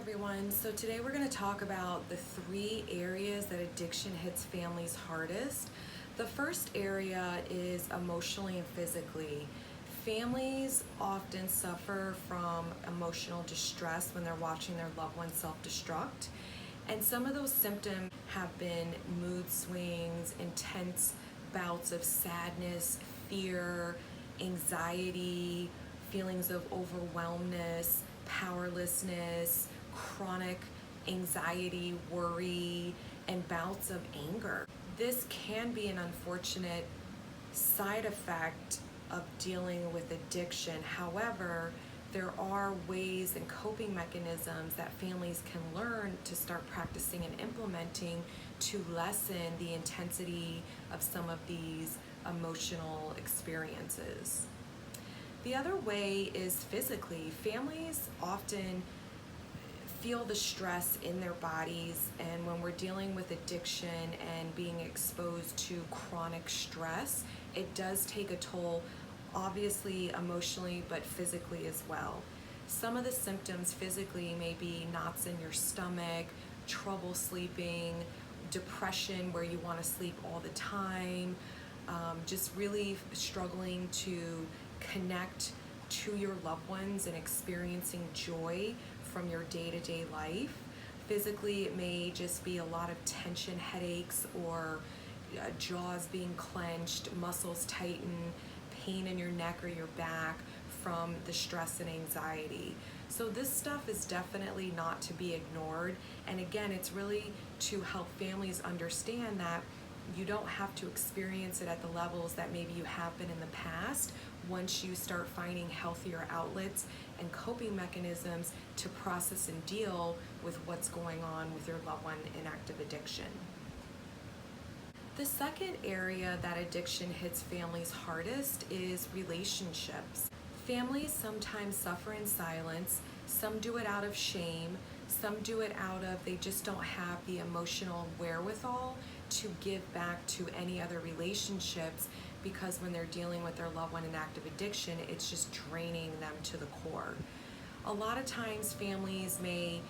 everyone. So today we're going to talk about the three areas that addiction hits families hardest. The first area is emotionally and physically. Families often suffer from emotional distress when they're watching their loved ones self-destruct. And some of those symptoms have been mood swings, intense bouts of sadness, fear, anxiety, feelings of overwhelmness, powerlessness, chronic anxiety, worry, and bouts of anger. This can be an unfortunate side effect of dealing with addiction. However, there are ways and coping mechanisms that families can learn to start practicing and implementing to lessen the intensity of some of these emotional experiences. The other way is physically. Families often feel the stress in their bodies, and when we're dealing with addiction and being exposed to chronic stress, it does take a toll, obviously emotionally, but physically as well. Some of the symptoms physically may be knots in your stomach, trouble sleeping, depression where you want to sleep all the time, just really struggling to connect to your loved ones and experiencing joy from your day-to-day life. Physically, it may just be a lot of tension, headaches, or jaws being clenched, muscles tighten, pain in your neck or your back from the stress and anxiety. So this stuff is definitely not to be ignored. And again, it's really to help families understand that you don't have to experience it at the levels that maybe you have been in the past once you start finding healthier outlets and coping mechanisms to process and deal with what's going on with your loved one in active addiction. The second area that addiction hits families hardest is relationships. Families sometimes suffer in silence. Some do it out of shame. Some do it out of they just don't have the emotional wherewithal to give back to any other relationships, because when they're dealing with their loved one in active addiction, it's just draining them to the core. A lot of times families may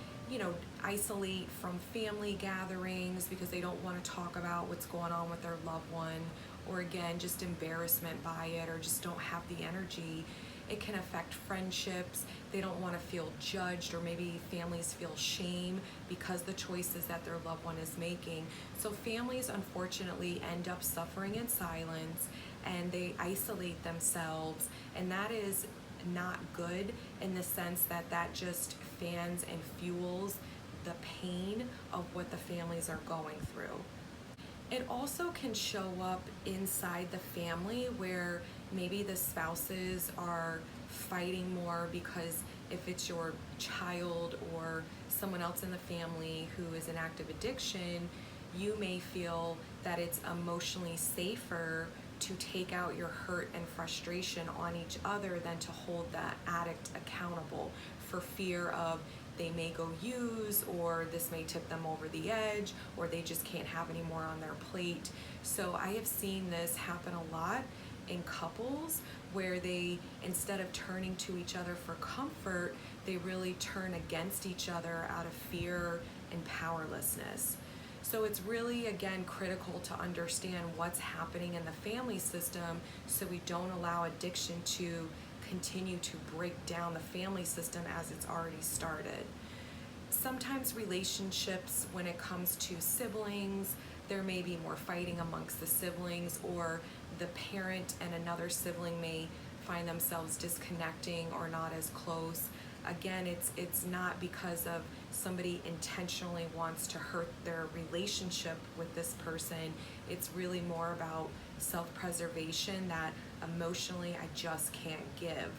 isolate from family gatherings because they don't want to talk about what's going on with their loved one, or again, just embarrassment by it, or just don't have the energy. It can affect friendships. They don't want to feel judged, or maybe families feel shame because the choices that their loved one is making. So families unfortunately end up suffering in silence, and they isolate themselves, and that is not good in the sense that that just fans and fuels the pain of what the families are going through. It also can show up inside the family where maybe the spouses are fighting more, because if it's your child or someone else in the family who is in active addiction, you may feel that it's emotionally safer to take out your hurt and frustration on each other than to hold that addict accountable, for fear of they may go use, or this may tip them over the edge, or they just can't have any more on their plate. So I have seen this happen a lot in couples where they, instead of turning to each other for comfort, they really turn against each other out of fear and powerlessness. So it's really, again, critical to understand what's happening in the family system so we don't allow addiction to continue to break down the family system as it's already started. Sometimes relationships, when it comes to siblings, there may be more fighting amongst the siblings, or the parent and another sibling may find themselves disconnecting or not as close. Again, it's not because of somebody intentionally wants to hurt their relationship with this person. It's really more about self-preservation, that emotionally I just can't give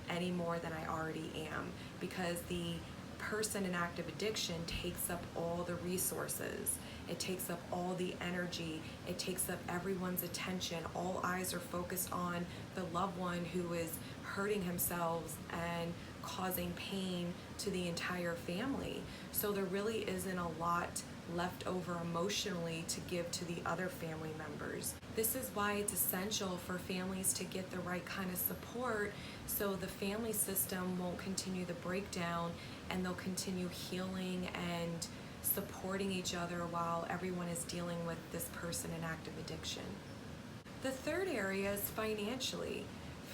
any more than I already am, because the person in active addiction takes up all the resources. It takes up all the energy. It takes up everyone's attention. All eyes are focused on the loved one who is hurting himself and causing pain to the entire family. So there really isn't a lot left over emotionally to give to the other family members. This is why it's essential for families to get the right kind of support so the family system won't continue the breakdown, and they'll continue healing and supporting each other while everyone is dealing with this person in active addiction. The third area is financially.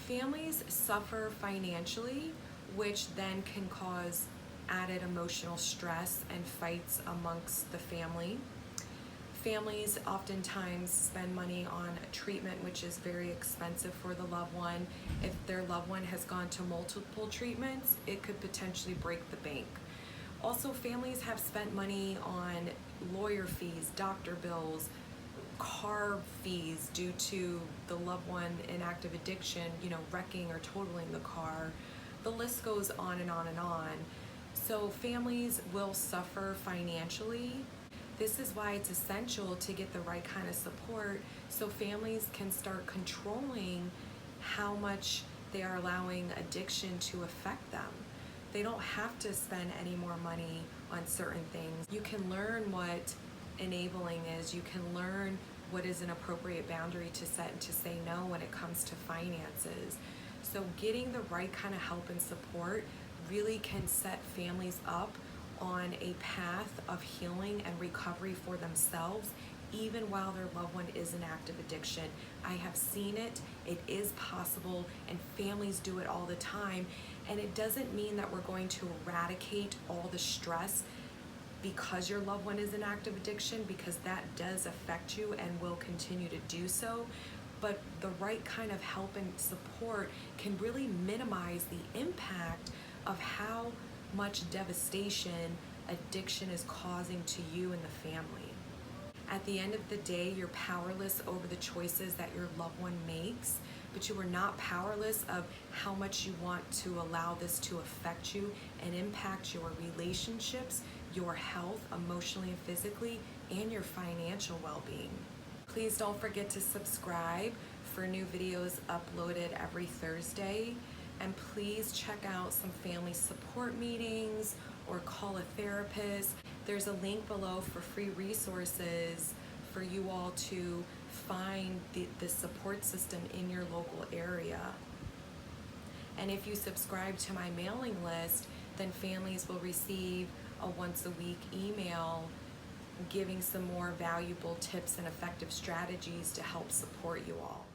Families suffer financially, which then can cause added emotional stress and fights amongst the family. Families oftentimes spend money on treatment, which is very expensive for the loved one. If their loved one has gone to multiple treatments, it could potentially break the bank. Also, families have spent money on lawyer fees, doctor bills, car fees due to the loved one in active addiction, wrecking or totaling the car. The list goes on and on and on. So families will suffer financially. This is why it's essential to get the right kind of support so families can start controlling how much they are allowing addiction to affect them. They don't have to spend any more money on certain things. You can learn what enabling is. You can learn what is an appropriate boundary to set and to say no when it comes to finances. So getting the right kind of help and support really can set families up on a path of healing and recovery for themselves, even while their loved one is in active addiction. I have seen it. It is possible, and families do it all the time. And it doesn't mean that we're going to eradicate all the stress because your loved one is in active addiction, because that does affect you and will continue to do so. But the right kind of help and support can really minimize the impact of how much devastation addiction is causing to you and the family. At the end of the day, you're powerless over the choices that your loved one makes, but you are not powerless of how much you want to allow this to affect you and impact your relationships, your health, emotionally and physically, and your financial well-being. Please don't forget to subscribe for new videos uploaded every Thursday. And please check out some family support meetings or call a therapist. There's a link below for free resources for you all to find the support system in your local area. And if you subscribe to my mailing list, then families will receive a once-a-week email giving some more valuable tips and effective strategies to help support you all.